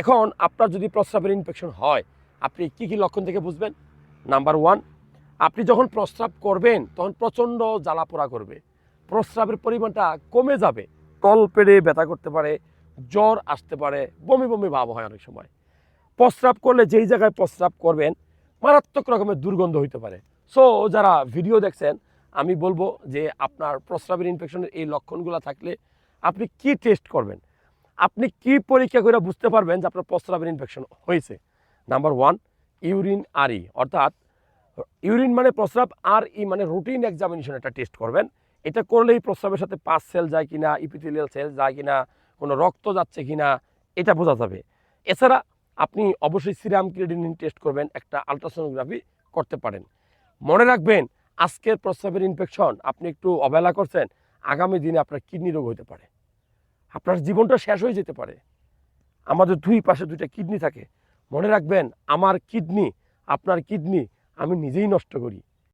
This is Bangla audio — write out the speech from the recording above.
এখন আপনার যদি প্রস্রাবের ইনফেকশন হয় আপনি কি কি লক্ষণ থেকে বুঝবেন? নাম্বার 1, আপনি যখন প্রস্রাব করবেন তখন প্রচণ্ড জ্বালাপোড়া করবে, প্রস্রাবের পরিমাণটা কমে যাবে, তলপেটে ব্যথা করতে পারে, জ্বর আসতে পারে, বমি বমি ভাব হয় অনেক সময়। প্রস্রাব করলে যেই জায়গায় প্রস্রাব করবেন মারাত্মক রকমের দুর্গন্ধ হইতে পারে। সো যারা ভিডিও দেখছেন আমি বলবো যে আপনার প্রস্রাবের ইনফেকশনের এই লক্ষণগুলো থাকলে আপনি কি টেস্ট করবেন, আপনি কি পরীক্ষা করে বুঝতে পারবেন যে আপনার প্রস্রাবের ইনফেকশন হয়েছে? নাম্বার 1, ইউরিন আরই, অর্থাৎ ইউরিন মানে প্রস্রাব, আর ই মানে রুটিন এক্সামিনেশন একটা টেস্ট করবেন। এটা করলেই প্রস্রাবের সাথে পাস সেল যায় কিনা, ইপিথেলিয়াল সেল যায় কিনা, কোনো রক্ত যাচ্ছে কিনা এটা বোঝা যাবে। এছাড়া আপনি অবশ্যই সিরাম ক্রিয়েটিনিন টেস্ট করবেন, একটা আলট্রাসোনোগ্রাফি করতে পারেন। মনে রাখবেন আজকের প্রস্রাবের ইনফেকশন আপনি একটু অবহেলা করছেন, আগামী দিনে আপনার কিডনি রোগ হতে পারে, আপনার জীবনটা শেষ হয়ে যেতে পারে। আমাদের দুই পাশে দুইটা কিডনি থাকে, মনে রাখবেন আমার কিডনি আপনার কিডনি আমি নিজেই নষ্ট করি।